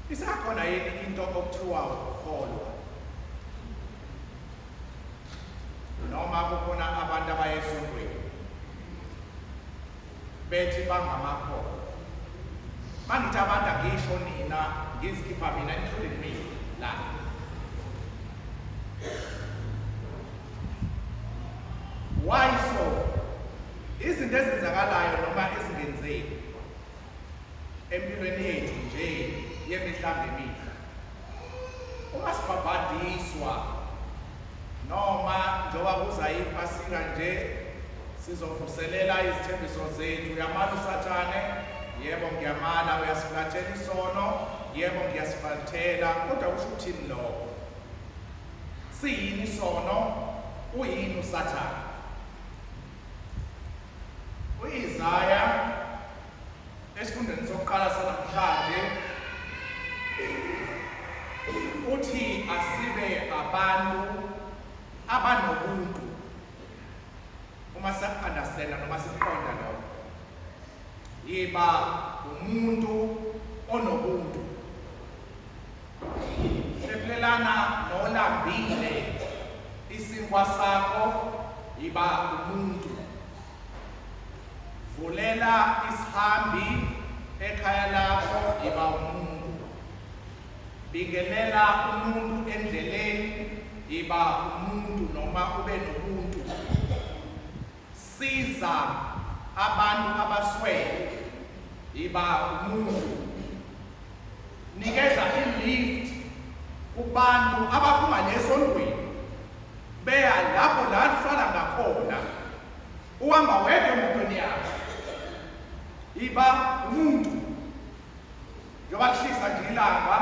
Isakhona yini into okuthiwa ukukholwa? Noma kukhona abantu abayesontweni bethi bangamakholwa. Mangithi abantu angisho nina, ngizikhipha mina including me la. Why so? Izinto ezenzakalayo noma ezingenzeki empilweni yethu nje yemihla ngemihla, uma sibhabhadiswa noma njengoba kuza iphasika nje sizovuselela izithembiso zethu. Uyamala usathane? Yebo ngiyamala. Uyasiflathela isono? Yebo ngiyasiflathela. Kodwa kusho ukuthini lokho? Siyini isono? Uyini usathane? U-Isaya esifundweni sokuqala sanamhlanje uthi asibe abantu abanobuntu. Uma siya-understanda noma siqonda lokho, yiba umuntu onobuntu, hlephulelana nolambile isinkwa sakho, yiba umuntu. Vulela isihambi ekhaya lakho, yiba umuntu. Bingelela umuntu endleleni, yiba umuntu noma ube nobuntu. Siza abantu abaswele, yiba umuntu. Nikeza i-lift kubantu abaphuma lesontweni beya lapho la kuhlala ngakhona, uhamba wedwa emotweni yakho, yiba umuntu. Njengoba kushisa nje ilanga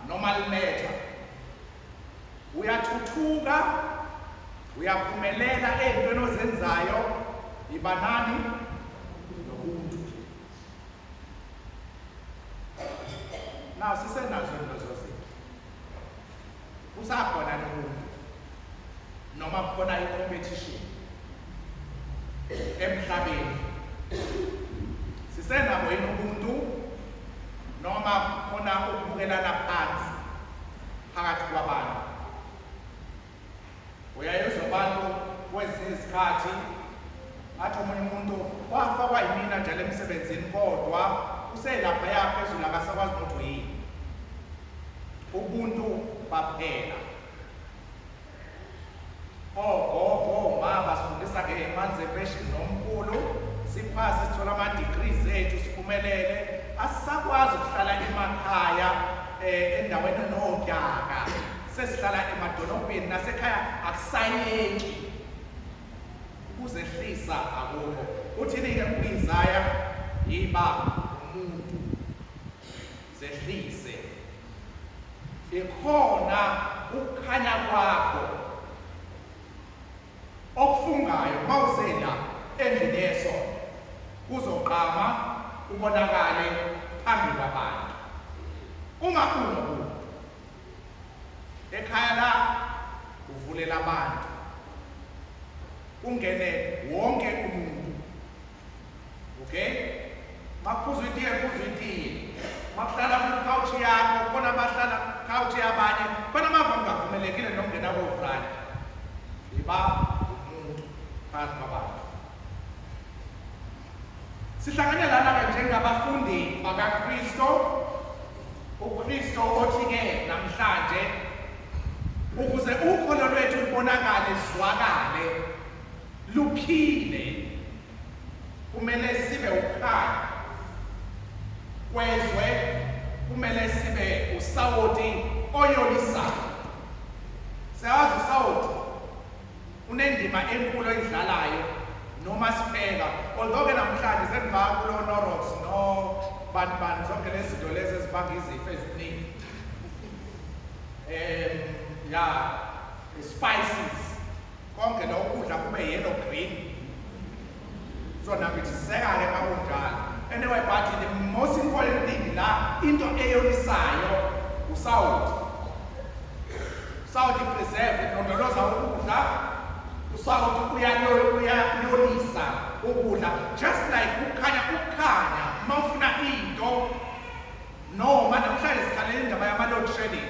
noma limetha, uyathuthuka, uyaphumelela ey'ntweni ozenzayo, yiba nani? Nobuntu. Sisenabo yini ubuntu noma khona ukubukelana phansi phakathi kwabantu? Uyayizwa abantu kwezinye izikhathi athi omunye umuntu wafakwa yimina njalo emsebenzini kodwa uselapha yaphezulu akasakwazi ukuthi yini. Ubuntu baphela. Ogogo basifundisa nge-emancipation nomkhulu, siphase sithola ama-degrees ethu siphumelele, asisakwazi ukuhlala emakhaya endaweni enodaka, sesihlala emadolobheni nasekhaya akusayeki. Ukuzehlisa akukho. Uthini-ke u-Isaya? Yiba umuntu, zehlise. Ikhona ukukhanya kwakho okufungayo mawuzela endlini yesono kuzoqama ubonakale phambi kwabantu. Uma unomuntu ekhaya la uvulela abantu, ungene wonke umuntu. Okay? Makuphuzwa itiye, phuzwa itiye. Makuhlala ku-couch yakho, khona abahlala ku-couch yabanye, khona amava ungavumelekile nokungena kovrane. Yiba umuntu phakathi kwabantu. Sihlangane lana-ke njengabafundi bakaKristo, uKristo othi-ke namhlanje ukuze ukholo lwethu lubonakale, luzwakale, luphile, kumele sibe ukukhanya kwezwe, kumele sibe usawoti oyolisayo. Siyazi usawoti unendima enkulu oyidlalayo noma sibheka, although-ke namhlanje senivaka kulo Norox no bantu zonke lezi zinto lezi ezibanga izifo eziningi. Spices, konke lokho kudla kube yellow green. So nakithi siseka-ke makunjalo. Anyway, but the most important thing la into eyolisayo usawoti. Usawoti preserve, ilondoloza ukudla. Usawoti uyayolisa ukudla. Just like ukukhanya mawufuna into noma namhlanje sikhalela indaba yama-load shedding.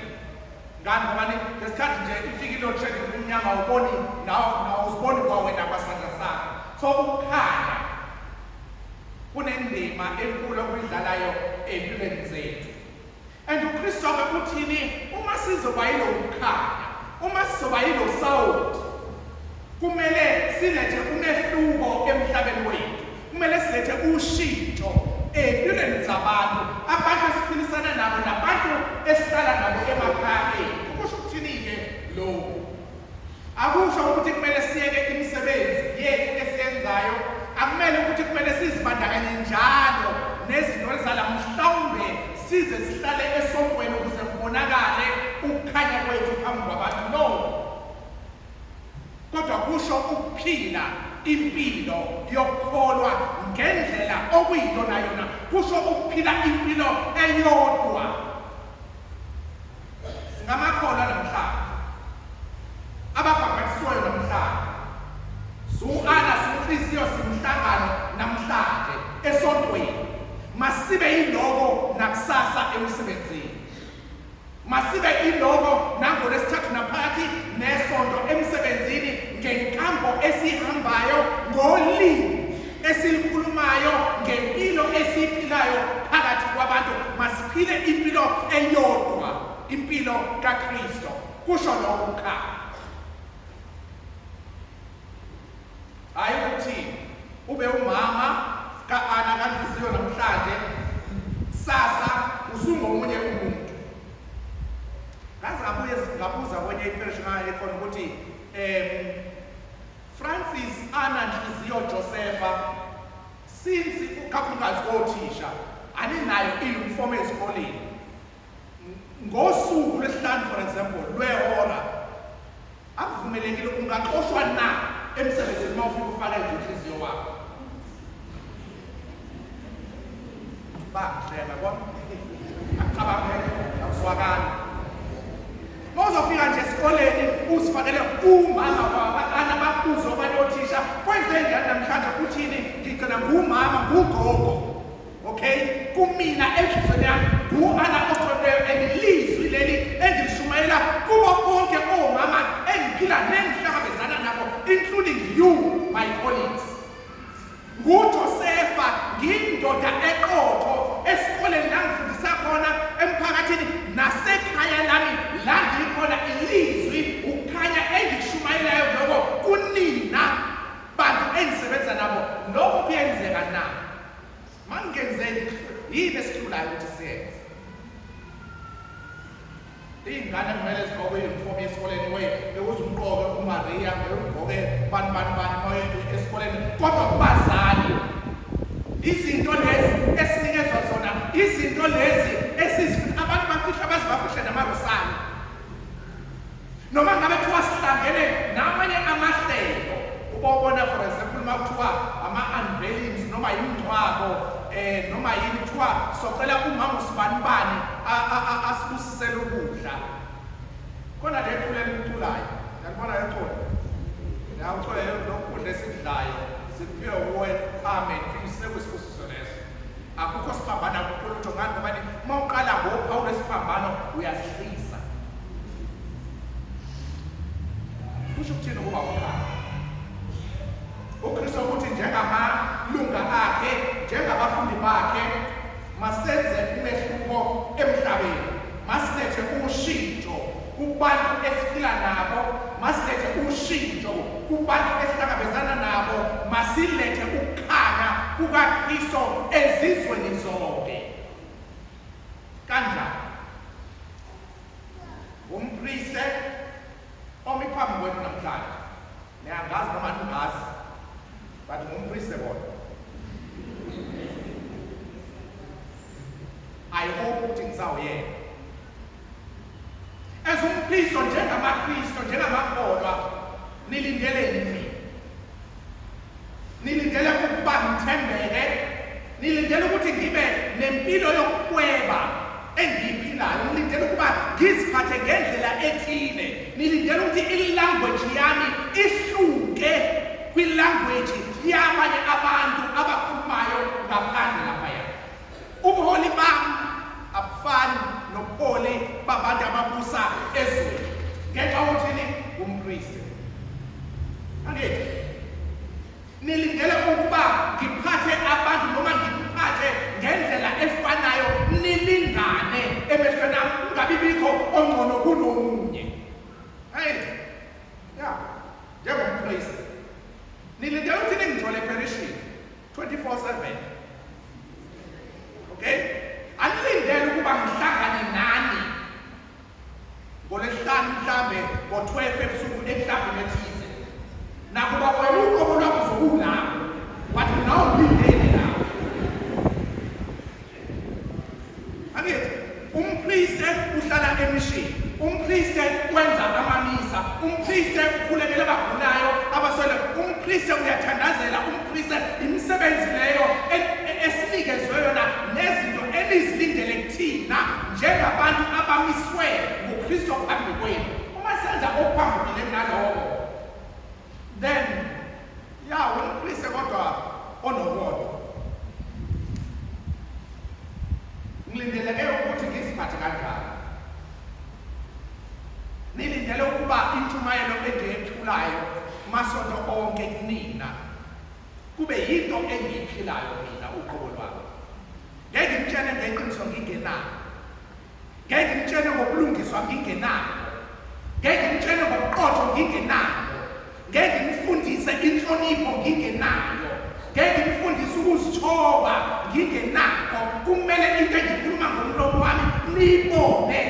Ngani ngoba ngesikhathi nje ifika i-load shedding kumnyama awuboni nawo uziboni kwawena kwasandla sakho. So ukukhanya kunendima enkulu okuyidlalayo empilweni zethu. And uKristo-ke uthini? Uma sizoba yilo ukukhanya, uma sizoba yilo sawoti, kumele silethe umehluko emhlabeni wethu. Kumele silethe ushintsho empilweni zabantu, abantu esiphilisana nabo nabantu esihlala nabo emakhaya ethu. Kusho ukuthini-ke lokhu? Akusho ukuthi kumele siyeke imisebenzi yethu esiyenzayo, akumele ukuthi kumele sizibandakanye njalo nezinto ezala mhlawumbe size sihlale esontweni ukuze kubonakale ukukhanya kwethu phambi kwabantu. No, kodwa kusho ukuphila impilo yokukholwa ngendlela okuyiyona yona. Kusho ukuphila impilo eyodwa. Singamakholwa namhlanje ababhabhatisiweyo namhlanje, su-Ana su-Nhliziyo simhlangano namhlanje esontweni. Masibe yiloko nakusasa emsebenzini, masibe yiloko nangoLwesithathu naphakathi nesonto emsebenzini, ngenkambo esihambayo, ngolimi esilikhulumayo, ngempilo esiyiphilayo phakathi kwabantu. Masiphile impilo eyodwa, impilo kaKristo. Kusho lokho ukukhanya. Hayi ukuthi ube umama ka-Ana kaNhliziyo namhlanje, sasa usungomunye umuntu. Ngabuza kwenye iperishonali ekhona ukuthi Francis, Ana, Nhliziyo, Josepha, since ukakhulukazi kothisha aninayo i-uniform ezikoleni, ngosuku lwesihlanu for example lwehora akuvumelekile ungaxoshwa na emsebenzini uma ufika ufake nje inhliziyo wakho. Bahleka kodwa akucabangele akuzwakali. Mawuzofika nje esikoleni uzifakele umama wabantwana bakuzo bayothisha, kwenze njani namhlanje uthini? Ngicela ngumama ngugogo. kumina enhliziyweni yami ngu-ana othobeyo elilizwi leli engilishumayela kubo bonke omama engiphila nengihlangabezana nabo, including you, my colleagues. NguJosefa, ngiyindoda eqotho esikoleni la ngifundisa khona, emphakathini nasekhaya lami la ngikhona, ilizwi ukukhanya engilishumayelayo lokho kunina bantu engisebenza nabo. Lokho kuyenzeka na? Mangenzeki yini esihlulayo ukuthi siyenze? Iy'ngane kumele zigqoke i-uniform esikoleni, bekuze umqoke uMaria, ugqoke bani esikoleni, kodwa kubazali izinto lezi esinikezwa zona, izinto lezi abantu bafihle namarosali, noma ngabe kuthiwa sihlangene namanye amahlelo. Ubona for example uma kuthiwa ama-unveilings noma imingcwabo noma yini kuthiwa socela umama usibanibani asibusisele ukudla, khona le thule elimthulayo, ngiyabona le thule yawuthole lokudla esikudlayo siphiwe uwe, amen, fikisile kwisibusiso leso. Akukho siphambano, akukho lutho. Ngani? Ngoba uma uqala ngophawu lesiphambano uyasihlisa. Kusho ukuthini ukuba ukhaya? UKristu ukuthi njengamalunga akhe, njengabafundi bakhe, masenze umehluko emhlabeni, masilethe ushintsho kubantu esiphila nabo, masilethe ushintsho kubantu esihlangabezana nabo, masilethe ukukhanya kukaKristu ezizweni zonke. Kanjani? Umpristi omi phambi kwenu namhlanje, niyangazi noma ningazi, but ngumpristi bona. I hope ukuthi ngizawuyena as umpristi, njengamaKristu, njengamakholwa, nilindeleni mina? Nilindele ukuba ngithembeke? Nilindele ukuthi ngibe nempilo yokuhweba engiyiphilayo? Nilindele ukuba ngiziphathe ngendlela ethile? Nilindele ukuthi ilanguage yami ihluke kwilanguage yabanye abantu abakhulumayo ngaphandle laphaya? Ubuholi bami abufani nobuholi babantu ababusa ezweni. Ngenxa yokuthi umpristi, angithi nilindele ukuba ngiphathe abantu noma ngiphathe ngendlela efanayo, nilingane emehlweni ami, kungabi bikho ongcono kunomunye. Njengompristi nilindele ukuthi ningithole perishini 24/7. Okay? Anilindele ukuba ngihlangane nani ngoLwesihlanu mhlambe ngo-12 ebusuku emhlambeni ethize, nakuba wena uqobo lwakho zokulapho, but mina ungilindele lapho. Angithi umpristi uhlala emishini, umpristi wenza amamisa, umpristi ukhulekela abagulayo, abaswele, umpristi uyathandazela, umpristi imisebenzi leyo esinikezwe yona nezinto enizilindele kuthina njengabantu abamiswe nguKristu phambi kwenu. Uma senza okuphambukile naloko, then umpristi kodwa onokodwa. Ngilindeleke ukuthi ngiziphathe kanjani? Nilindele ukuba intshumayelo engiyethulayo masonto onke kunina kube yinto engiyiphilayo mina uqobo lwami. Ngeke ngitshene ngeqiniso ngingenalo, ngeke ngitshene ngokulungiswa ngingenalo, ngeke ngitshene ngobuqotho ngingenalo, ngeke ngifundise inhlonipho ngingenayo, ngeke ngifundise ukuzithoba ngingenakho. Kumele into engikhuluma ngomlomo wami niyibone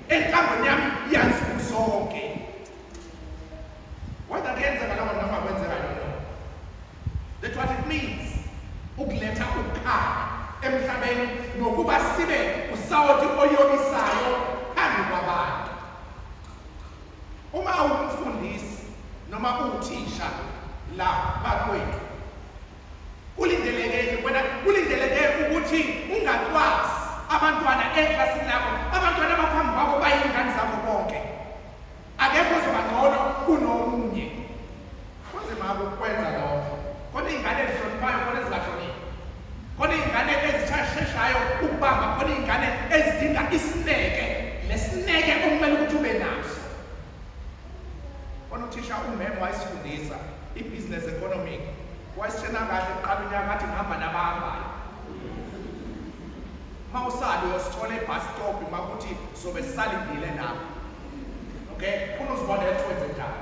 enkambeni yami yansuku zonke. Whether kuyenzeka noma kungakwenzeka yona, that's what it means ukuletha ukukhanya emhlabeni, nokuba sibe usawoti oyobisayo phambi kwabantu. Uma ungumfundisi noma uthisha la bakwethu, kulindeleke ukuthi ungacwasi abantwana eklasini lakho. Abantwana abaphambi kwakho bayingane zakho bonke, akekho ozobangcono kunomunye. Kunzima ukwenza lokho. Khona iy'ngane ezihloniphayo, khona ezingahloniphi, khona iy'ngane ezithashe esisheshayo ukubamba khona iy'ngane ezidinga isineke, nesineke okumele ukuthi ube naso. Khona uthisha umemo wayesifundisa i-business economic, wayesitshena kahle kuqala unyaka athi ngihamba nabahambayo. Uma usale uyosithola e-bus stop makuthi sobe sisalindile lapho. Okay, khona uzibona etwenze njalo.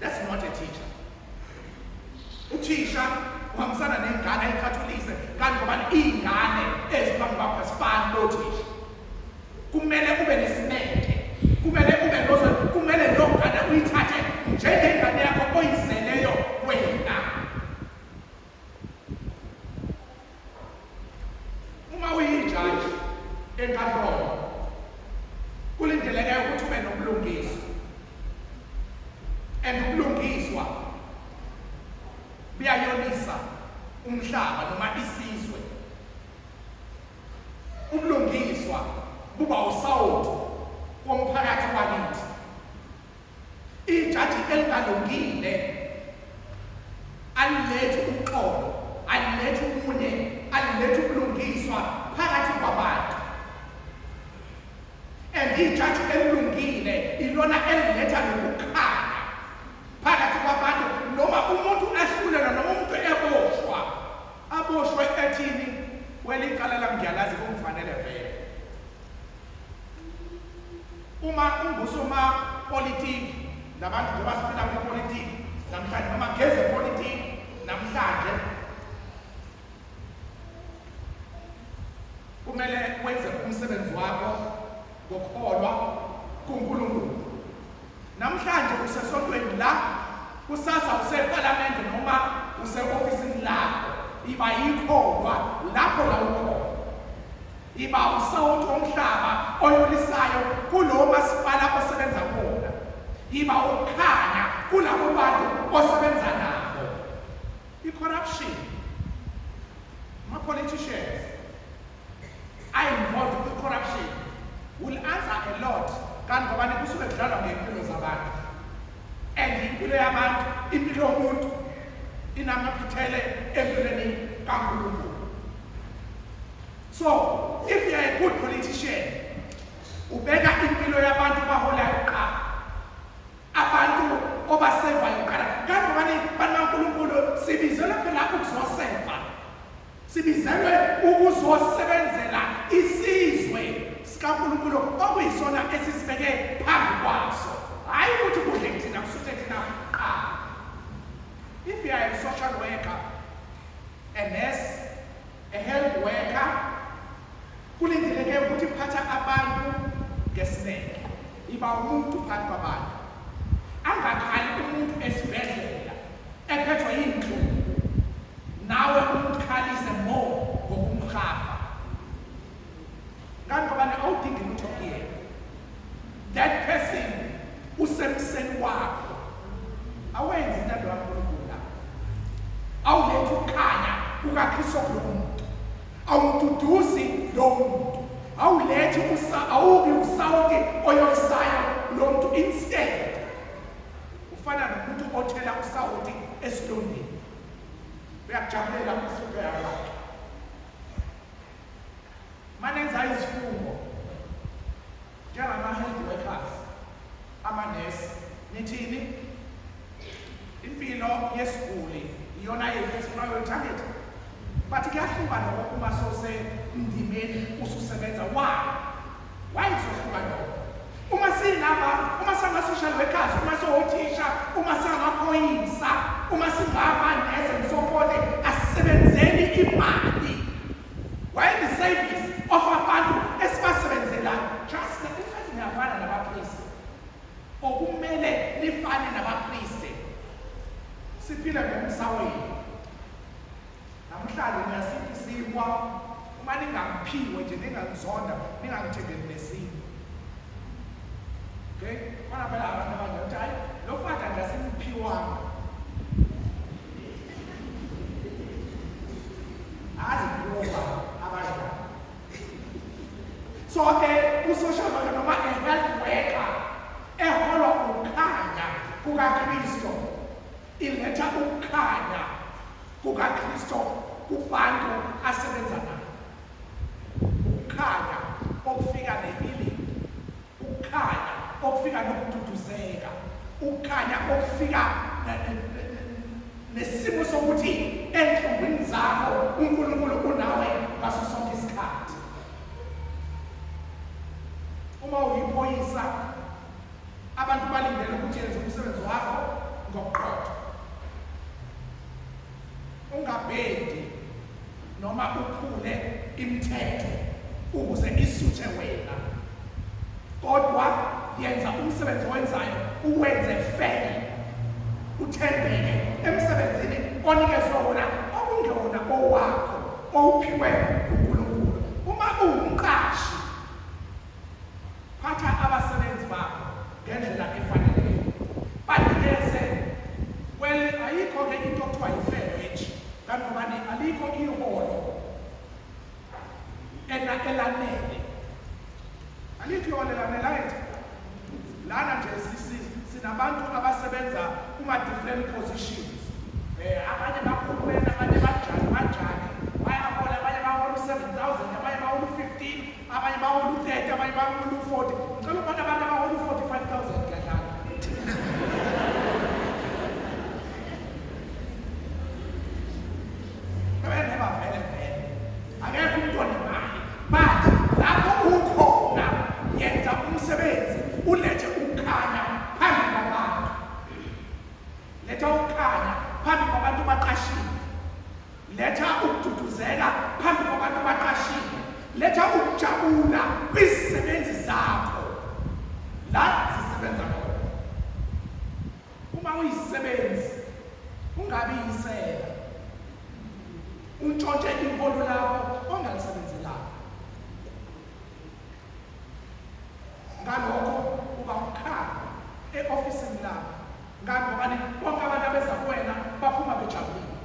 That's not a teacher. Uthisha uhambisana ney'ngane ayikhathulise kanti ngoba iy'ngane eziphambi kwakho azifani nothisha. Kumele ube nesineke, kumele leyo ngane uyithathe njengengane yakho oyizeleyo wena. Uma uyijaji enkantolo kulindeleke ukuthi ube nobulungiswa, and ubulungiswa buyayonisa umhlaba noma isizwe. Ubulungiswa buba usawuti womphakathi wakithi. Ijaji elingalungile alilethi uxolo, alilethi ubunye, alilethi ubulungiswa phakathi kwabantu. And ijaji elilungile ilona eliletha ukukhanya phakathi kwabantu, noma umuntu ahlulela noma umuntu aboshwe ethini welicala lami ngiyalazi kungifanele vele. Uma ungusoma politiki nabantu njengoba siphila kwipolitiki namhlanje noma ngeze politiki namhlanje, kumele wenze umsebenzi wakho ngokholwa kuNkulunkulu. Namhlanje usesontweni la, kusasa useParliament noma use-ofisini lakho, iba yikholwa lapho la ukhona. Iba usawuti womhlaba oyolisayo kulowo masipala osebenza kuwona. Iba ukukhanya kulabo bantu osebenza nabo. I-corruption, ama-politicians are involved with corruption will answer a lot kanti ngoba kusuke kudlalwa ngempilo zabantu. And impilo yabantu, impilo yomuntu inamaphithele empilweni kaNkulunkulu. So, if you are a good politician, ubeka impilo yabantu bahola kuqala, abantu obasevayo kuqala. Kanti ngoba banaNkulunkulu sibizelwe phela ukuzoseva, sibizelwe ukuzosebenzela isizwe sikaNkulunkulu okuyisona esisibeke phambi kwaso. Hayi ukuthi kudle kuthina kusuthe thina kuqala. If you are a social worker, a nurse, a health worker, kulindeleke ukuthi phatha abantu ngesineke. Iba umuntu phakathi kwabantu. Angakhali umuntu esibhedlela ephethwe yinhlungu, nawe umkhalise more ngokumkhafa. Kanti ngoba awudingi lutho kuyena. That person usemseni wakho. Awenzi intando kaNkulunkulu. Awuletha ukukhanya kukaKristo kulo muntu. Awumduduzi lo muntu. Awulethi awubi usawuti oyolisayo lo muntu. Instead ufana nomuntu othela usawuti esilondeni. Uyakujabulela umfundo yakho. Manenza izifungo njengama-health workers, amanesi, nithini? Impilo yesiguli iyona yethu priority target. But kuyahluka lokho uma sosendimeni ususebenza. Why izohluka lokho? Uma sinaba, uma sanga-social workers, uma sowothisha, uma sangaphoyisa, uma singamanesi and so forth, asisebenzeni imali. While the service of abantu esibasebenzela just ifani niyafana nabapristi, okumele nifane nabapristi. Siphila ngomsaweni. Namhlanje niyasiphisiwa uma ningaphiwe nje ningangizonda ningangithengeli nesimo. Okay? Kona phela abantu abangathi hayi lo fata nje asimphiwanga. Aziphiwa abadala. So u-social worker noma a-health worker eholwa ukukhanya kukaKristo, iletha ukukhanya kukaKristo kubantu asebenza nayo. Ukukhanya okufika ne-healing, ukukhanya okufika nokududuzeka, ukukhanya okufika nesimo sokuthi enhlungwini zakho uNkulunkulu unawe ngaso sonke isikhathi. Uma uyiphoyisa, abantu balindele ukuthi yenze umsebenzi wakho ngokuqotho. Ungabhedi noma uphule imithetho ukuze isuthe wena, kodwa yenza umsebenzi owenzayo uwenze fair, uthembeke emsebenzini onikezwe wona okungewona owakho owuphiwe uNkulunkulu. Uma uwumqashi, phatha abasebenzi bakho ngendlela efaneleyo, banikeze ayikho-ke into okuthiwa yi-fair wage, kanobani alikho iholo elanele, alikho iholo elanele. Lana nje sinabantu abasebenza kuma-different positions, abanye bahulumeni, abanye banjani, bayahola, abanye bahola u-7,000, abanye bahola u-15, abanye bahola u-30, abanye bahola u-40. Ngicela ukubona abantu abahola u-45,000 kuyadlala. Akekho umuntu onemali, but lapho ukhona yenza umsebenzi, ulethe ukukhanya phambi kwabantu. Letha ukukhanya phambi kwabantu baqashile. Letha ukududuzeka phambi kwabantu baqashile. Letha ukujabula kwizisebenzi zakho la zisebenza khona. Uma uyisebenzi, ungabi yisela, untshontshe iholo lakho ongalisebenzelanga. Ngalokho uba ukhanya e-ofisini lakho. Ngani bonke abantu abeza kuwena baphuma bejabulile.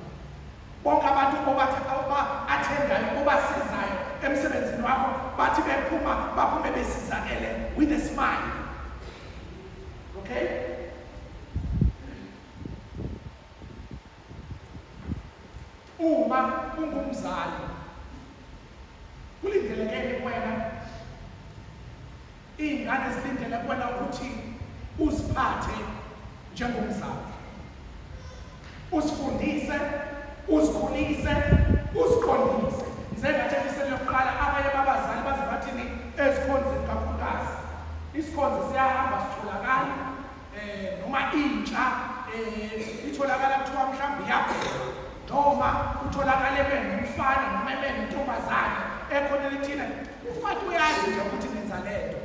Bonke abantu oba-athendayo, obasizayo emsebenzini wakho, bathi bephuma baphume besizakele with a smile. Okay? Uma ungumzali, kulindelekeni kuwena, iy'ngane zilindele kuwena ukuthi uziphathe njengomzali, uzifundise, uzikhulise, uziqondise. Njengatshengisele yokuqala, abanye babazali baze bathini ezikhonzini kakhulukazi. Isikhonzi siyahamba sitholakala, noma intsha itholakala kuthiwa mhlawumbe iyabheka, noma utholakale benumfana noma benentombazane ekhona lithina. Umfati uyazi nje ukuthi nenza lento.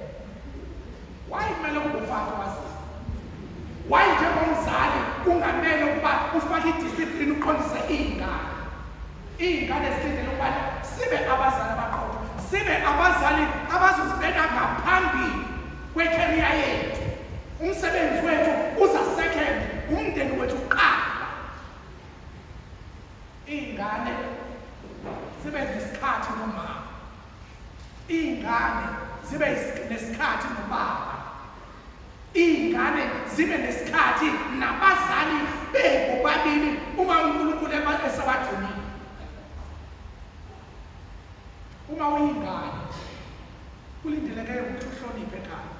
Why kumele ungumfati wazi? Why njengomzali kungamele ukuba ufake idiscipline uqondise iy'ngane? Iy'ngane zilindele ukuba sibe abazali abaqotho, sibe abazali abazozibeka ngaphambi kwekeriya yethu. Umsebenzi wethu uza second, umndeni wethu uqala. Iy'ngane zibe nesikhathi nomama, iy'ngane zibe nesikhathi nobaba, iy'ngane zibe nesikhathi nabazali bebo babili uma uNkulunkulu esabagcinile. Uma uyingane, kulindeleke ukuthi uhloniphe ekhaya,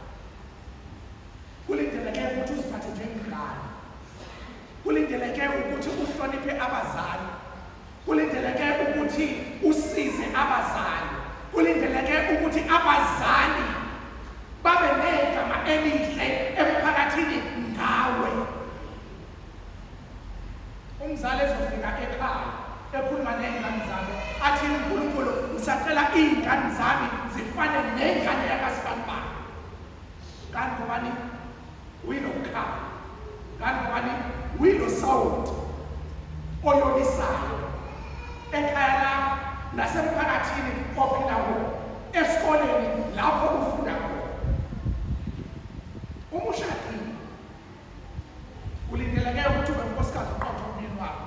kulindeleke ukuthi uziphathe njengengane, kulindeleke ukuthi uhloniphe abazali, kulindeleke ukuthi usize abazali, kulindeleke ukuthi abazali babe negama elihle emphakathini ngawe. Umzali ezofika ekhaya ekhuluma ney'ngane zakhe athi uNkulunkulu ngisacela iy'ngane zami zifane nengane yakasibanibani. Ngani ngobani? Uyinokukhanya. Ngani ngobani? Uyinosawuti oyolisayo ekhaya lakho nasemphakathini ophila kuwo, esikoleni lapho ufunda khona. Uma ushadile, kulindeleke ukuthi ube unkosikazi oqotho umyeni wakho,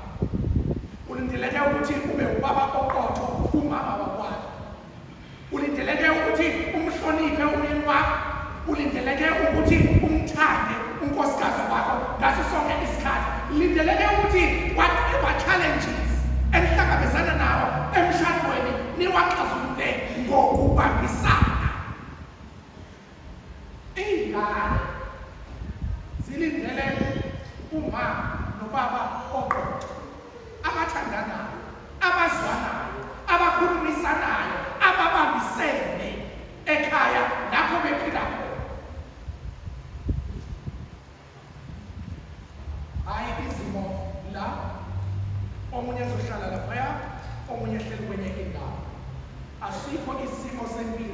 kulindeleke ukuthi ube ubaba oqotho umama wakwakho, kulindeleke ukuthi umhloniphe umyeni wakho, kulindeleke ukuthi umthande unkosikazi wakho ngaso sonke isikhathi. Lindeleke ukuthi whatever challenges enihlangabezana nawo emshadweni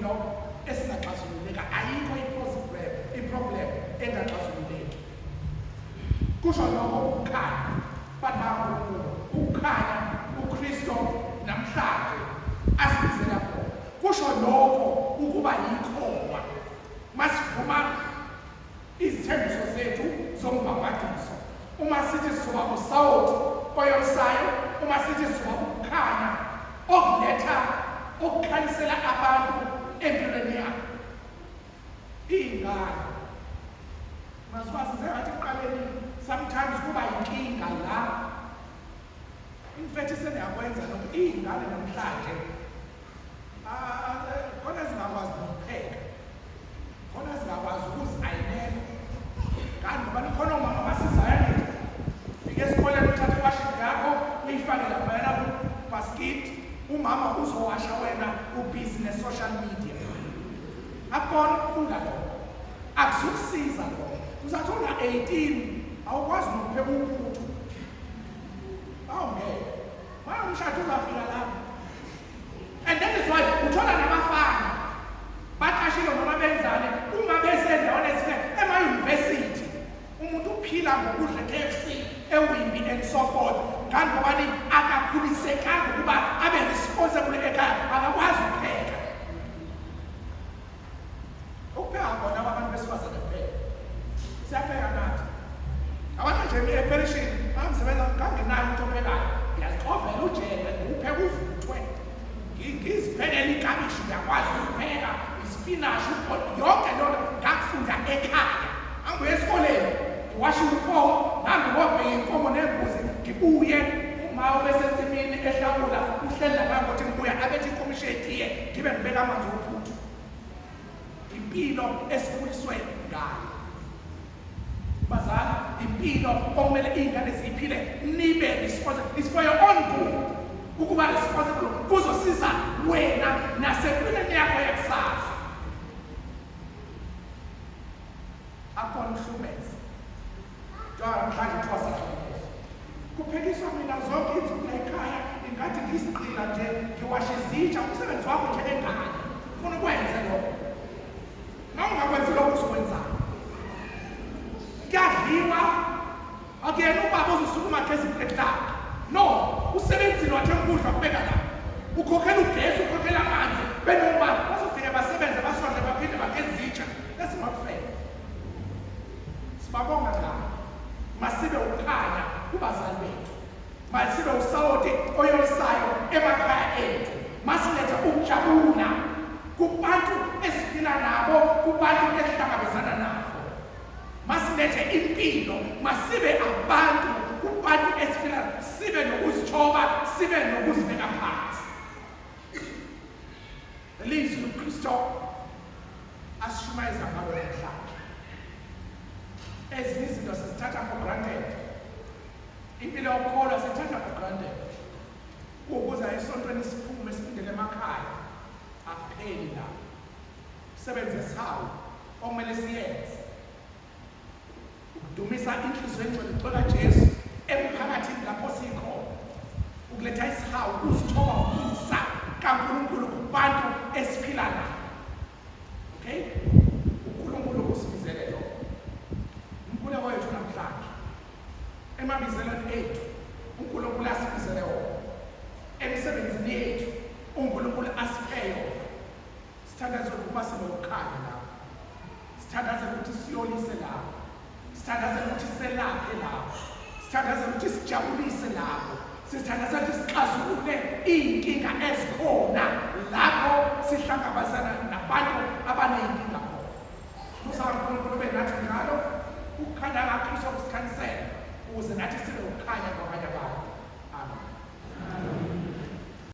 impilo esingaxazululeka. Ayikho i-problem engaxazululeki. Kusho lokho ukukhanya bantu ukukhanya uKristo namhlanje asibizela khona. Kusho lokho ukuba yikhowa masivuma izithembiso zethu zombhabhadiso. Uma sithi sizoba usawoti oyolisayo, uma sithi sizoba ukukhanya okuletha ukukhanyisela abantu empilweni yabo. Ingane maswazi sengathi kuqaleni sometimes kuba inkinga la. In fact seniyakwenza lokho ingane namhlanje khona zingakwazi ukupheka, khona zingakwazi ukuzayinela. Kanti ngoba khona umama basizayo fike esikoleni uthathe iwashing yakho uyifake lapha ku-basket, umama uzowasha wena ubhizi ne-social media. Akubona ukufunda lokho akuzukusiza lokho. Uzathi una-18 awukwazi nokupheka uphuthu. Awungeke manje umshado uzafika lapho. And that is why uthola nabafana baqashile noma benzane uma besendaweni ezithile ema-university. Umuntu uphila ngokudla KFC ewimbi and so forth. Kanti ngobani akakhulisekanga ukuba abe responsible ekhaya, akakwazi ukupheka. Ukupheka bona abantu besifazane kuphela. Siyapheka nathi. Abantu nje eperishini bamsebenza kangenayo umuntu ophekayo. Ngiyazixovela ujele upheka uvuthwe. Ngiziphelele ikabishi ngiyakwazi ukupheka, ispinashi, yonke lento ngakufunda ekhaya. Angibuye esikoleni ngiwashe umfomo, nami ngobheka inkomo nembuzi, ngibuye uma ubesensimini ehlawula uhleli lapha ngokuthi ngibuya abethi inkomo ishetiye ngibe ngibeka amanzi ophuthu. Impilo esikhuliswe ngayo. Bazali, impilo okumele iy'ngane ziyiphile nibe responsible. It's for your own good. Ukuba responsible kuzosiza wena nasempilweni yakho yakusasa. Akubona uhlumeza. Njengoba namhlanje kuthiwa sahlukumeza. Kuphekiswa mina zonke insuku la ekhaya, ingathi ngisigqila nje ngiwashe izitsha, umsebenzi wakho nje engane. Ufuna ukwenze lokho. Noma ungakwenzi lokho uzokwenzani? Kuyadliwa, akuyena ubaba uzosukuma gesi iplate lakhe. No, usebenzile wathenga ukudla kubeka la. Ukhokhela ugesi, ukhokhela amanzi, benobaba bazofika basebenze basondle baphinde bageze izitsha. That's not fair. Sibabonga ngabo. Masibe ukukhanya kubazali bethu. Masibe usawoti oyolisayo emakhaya ethu. Masilethe ukujabula kubantu esiphila nabo, kubantu esihlangabezana nabo. Masilethe impilo, masibe abantu kubantu esiphila, sibe nokuzithoba, sibe nokuzibeka phansi. Ilizwi loKristo asishumayeza ngalo namhlanje. Ezinye izinto sizithatha for granted. Impilo yokukholwa sithatha for granted. Ukuza esontweni siphume siphindele emakhaya akupheli la. Sebenze sawo okumele siyenze. Ukudumisa inhliziyo engcwele ixola Jesu emphakathini lapho sikhona. Ukuletha isihawu, ukuzithoba, ukusa kaNkulunkulu kubantu esiphila nabo. Okay? uNkulunkulu usibizele lokho. uNkulunkulu wethu namhlanje emabizelweni ethu uNkulunkulu asibizele wona. Emsebenzini yethu uNkulunkulu asiphe yona. Sithandaze ukuba sinokukhanya lapho. Sithandaze ukuthi siyolise lapho. Sithandaze ukuthi selaphe lapho. Sithandaze ukuthi sijabulise lapho. Sithandaze ukuthi sixazulule iy'nkinga ezikhona lapho sihlangabezana nabantu abaney'nkinga khona. Musa uNkulunkulu benathi njalo ukukhanya kaKristu kusikhanyisela ukuze nathi sibe ukukhanya.